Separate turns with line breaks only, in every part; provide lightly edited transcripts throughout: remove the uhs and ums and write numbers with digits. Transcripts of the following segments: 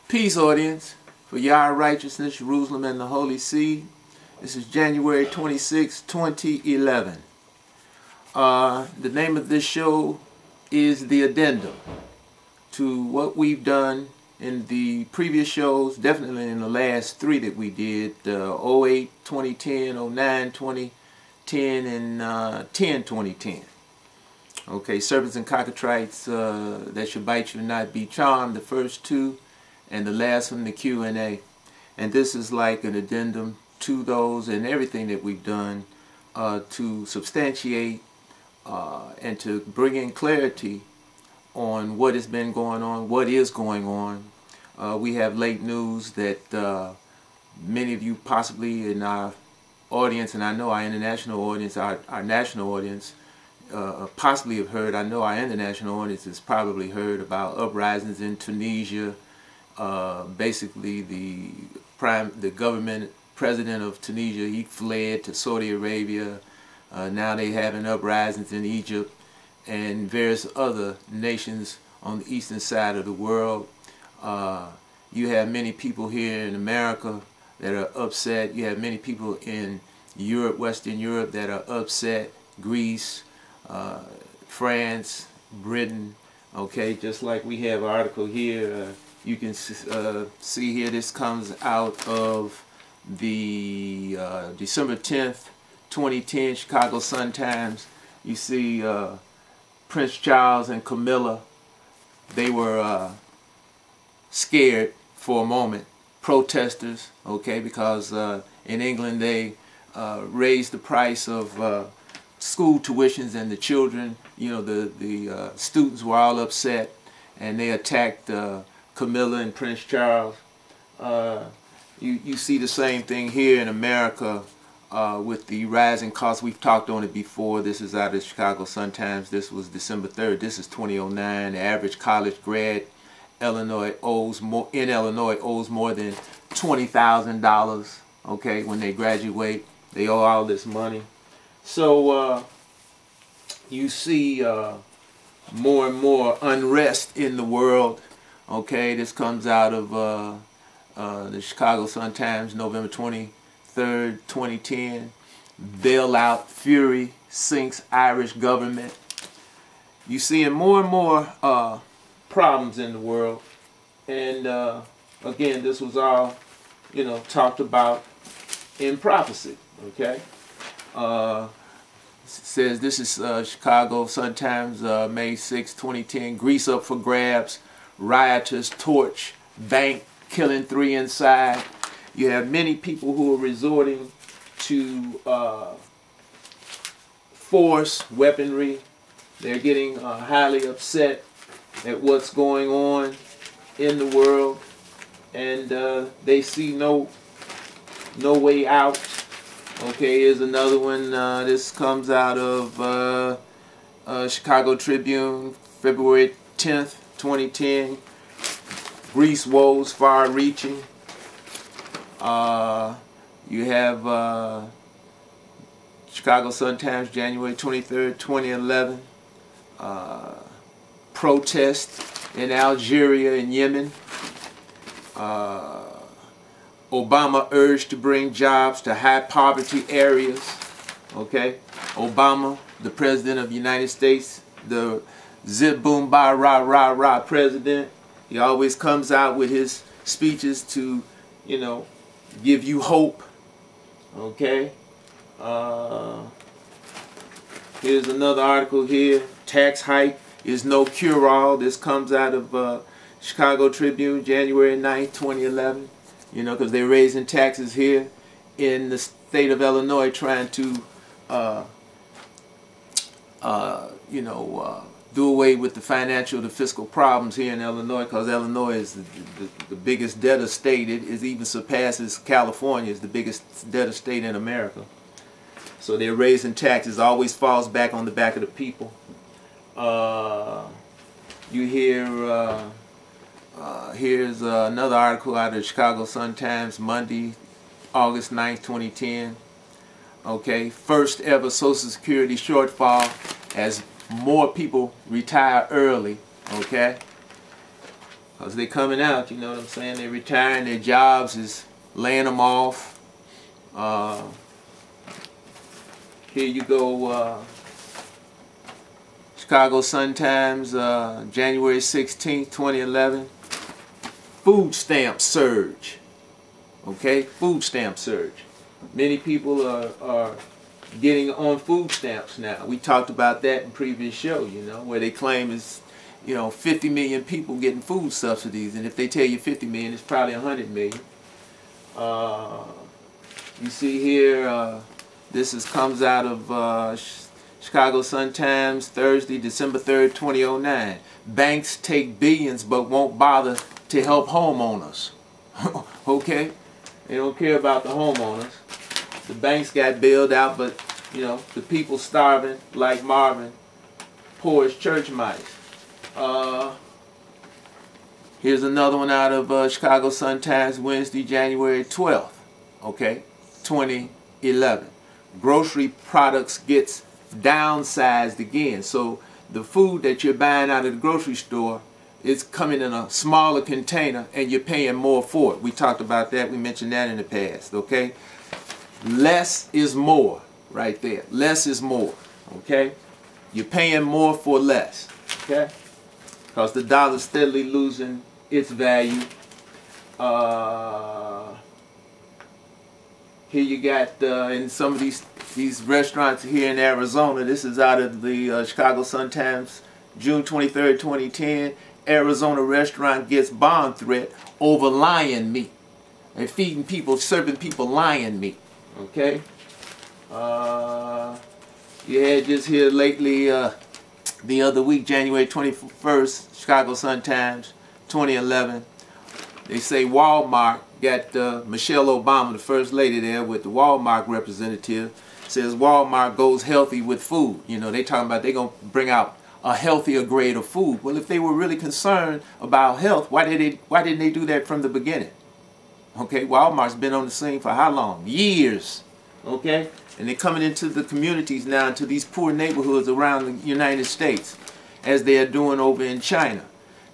Peace, audience, for Yah righteousness, Jerusalem, and the Holy See. This is January 26, 2011. The name of this show is the addendum to what we've done in the previous shows, definitely in the last three that we did, 08, 2010, 09, 2010, and 10, 2010. Okay, serpents and cockatrices that should bite you and not be charmed, the first two, and the last one, the Q&A. And this is like an addendum to those and everything that we've done to substantiate and to bring in clarity on what has been going on, what is going on. We have late news that many of you possibly in our audience, and I know our international audience, our national audience, possibly have heard. I know our international audience has probably heard about uprisings in Tunisia. Basically, the president of Tunisia, he fled to Saudi Arabia. Now they having uprisings in Egypt and various other nations on the eastern side of the world. You have many people here in America that are upset. You have many people in Europe, Western Europe, that are upset. Greece, France, Britain. Okay, just like we have an article here. You can see here, this comes out of the December 10th, 2010 Chicago Sun-Times. You see Prince Charles and Camilla. They were scared for a moment, protesters, okay, because in England they raised the price of school tuitions, and the children, you know, the students were all upset, and they attacked Camilla and Prince Charles. You see the same thing here in America with the rising costs. We've talked on it before. This is out of the Chicago Sun-Times. This was December 3rd. This is 2009. The average college grad in Illinois owes more than $20,000. Okay, when they graduate, they owe all this money. So you see more and more unrest in the world. Okay, this comes out of the Chicago Sun-Times, November 23rd, 2010. Bailout fury sinks Irish government. You seeing more and more problems in the world. And again, this was all, you know, talked about in prophecy. Okay. Says this is Chicago Sun-Times, May 6, 2010. Greece up for grabs. Rioters torch bank, killing 3 inside. You have many people who are resorting to force, weaponry. They're getting highly upset at what's going on in the world, and they see no way out. Okay, here's another one. This comes out of Chicago Tribune, February 10th, 2010. Greece woes far-reaching. You have Chicago Sun-Times, January 23rd, 2011. Protest in Algeria and Yemen. Obama urged to bring jobs to high poverty areas. Okay, Obama, the president of the United States, the zip boom ba rah rah rah president. He always comes out with his speeches to, you know, give you hope. Okay. Here's another article here. Tax hike is no cure-all. This comes out of Chicago Tribune, January 9th, 2011. You know, because they're raising taxes here in the state of Illinois, trying to, you know, do away with the fiscal problems here in Illinois, because Illinois is the biggest debtor state. It even surpasses California as the biggest debtor state in America. So they're raising taxes. Always falls back on the back of the people. You hear, here's another article out of the Chicago Sun-Times, Monday, August 9th, 2010. Okay, first ever Social Security shortfall as more people retire early. Okay, because they're coming out, you know what I'm saying? They're retiring, their jobs is laying them off. Here you go, Chicago Sun-Times, January 16th, 2011. Food stamp surge. Okay, food stamp surge. Many people are getting on food stamps now. We talked about that in previous show, you know, where they claim it's, you know, 50 million people getting food subsidies, and if they tell you 50 million, it's probably 100 million. You see here, this comes out of Chicago Sun-Times, Thursday, December 3rd, 2009. Banks take billions but won't bother to help homeowners. Okay? They don't care about the homeowners. The banks got bailed out, but, you know, the people starving like Marvin, poor as church mice. Here's another one out of Chicago Sun-Times, Wednesday, January 12th, okay, 2011. Grocery products gets downsized again. So the food that you're buying out of the grocery store is coming in a smaller container and you're paying more for it. We talked about that. We mentioned that in the past, okay? Less is more right there. Less is more, okay? You're paying more for less, okay? Because the dollar's steadily losing its value. Here you got in some of these restaurants here in Arizona. This is out of the Chicago Sun-Times, June 23rd, 2010. Arizona restaurant gets bomb threat over lion meat. They're feeding people, serving people lion meat. Okay. You had just here lately, the other week, January 21st, Chicago Sun-Times, 2011. They say Walmart got Michelle Obama, the first lady there, with the Walmart representative, says Walmart goes healthy with food. You know, they talking about they're going to bring out a healthier grade of food. Well, if they were really concerned about health, why didn't they do that from the beginning? Okay, Walmart's been on the scene for how long? Years. Okay, and they're coming into the communities now, into these poor neighborhoods around the United States, as they are doing over in China.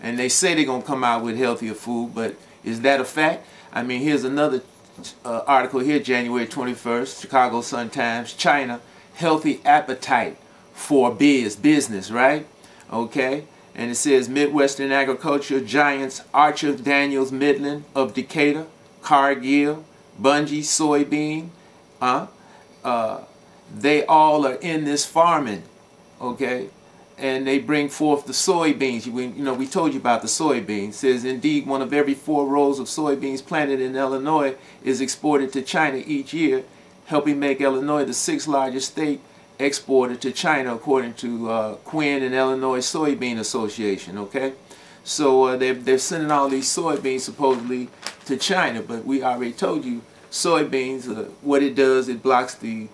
And they say they're going to come out with healthier food, but is that a fact? I mean, here's another article here, January 21st, Chicago Sun-Times, China, healthy appetite for business, right? Okay, and it says Midwestern agriculture giants Archer Daniels Midland of Decatur, Cargill, Bunge, soybean, they all are in this farming, okay? And they bring forth the soybeans. You know, we told you about the soybeans. It says, indeed, one of every 4 rows of soybeans planted in Illinois is exported to China each year, helping make Illinois the 6th largest state exporter to China, according to Quinn and Illinois Soybean Association, okay? So they're sending all these soybeans supposedly to China, but we already told you soybeans, what it does, it blocks the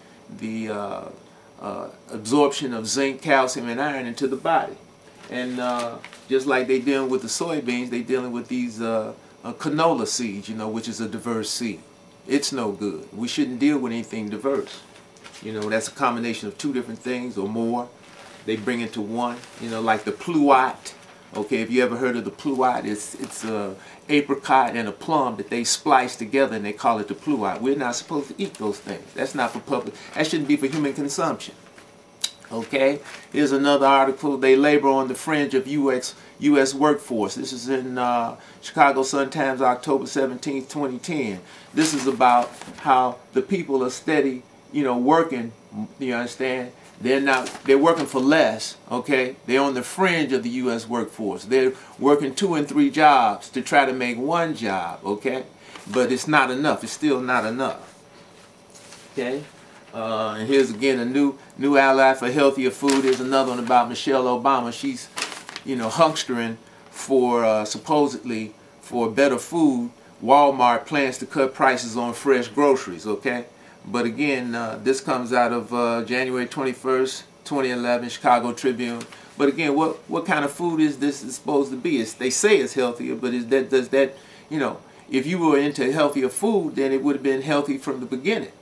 absorption of zinc, calcium, and iron into the body. And just like they're dealing with the soybeans, they're dealing with these canola seeds, you know, which is a diverse seed. It's no good. We shouldn't deal with anything diverse. You know, that's a combination of 2 different things or more. They bring it to one, you know, like the pluot. Okay, if you ever heard of the pluot, it's a apricot and a plum that they splice together and they call it the pluot. We're not supposed to eat those things. That's not for public. That shouldn't be for human consumption. Okay, here's another article. They labor on the fringe of U.S. workforce. This is in Chicago Sun-Times, October 17th, 2010. This is about how the people are steady, you know, working, you understand? They're working for less, okay? They're on the fringe of the U.S. workforce. They're working 2 and 3 jobs to try to make 1 job, okay? But it's not enough. It's still not enough, okay? And here's again a new ally for healthier food. Here's another one about Michelle Obama. She's, you know, hunkstering for supposedly for better food. Walmart plans to cut prices on fresh groceries, okay? But again, this comes out of January 21st, 2011, Chicago Tribune. But again, what kind of food is this supposed to be? They say it's healthier, but does that, you know, if you were into healthier food, then it would have been healthy from the beginning.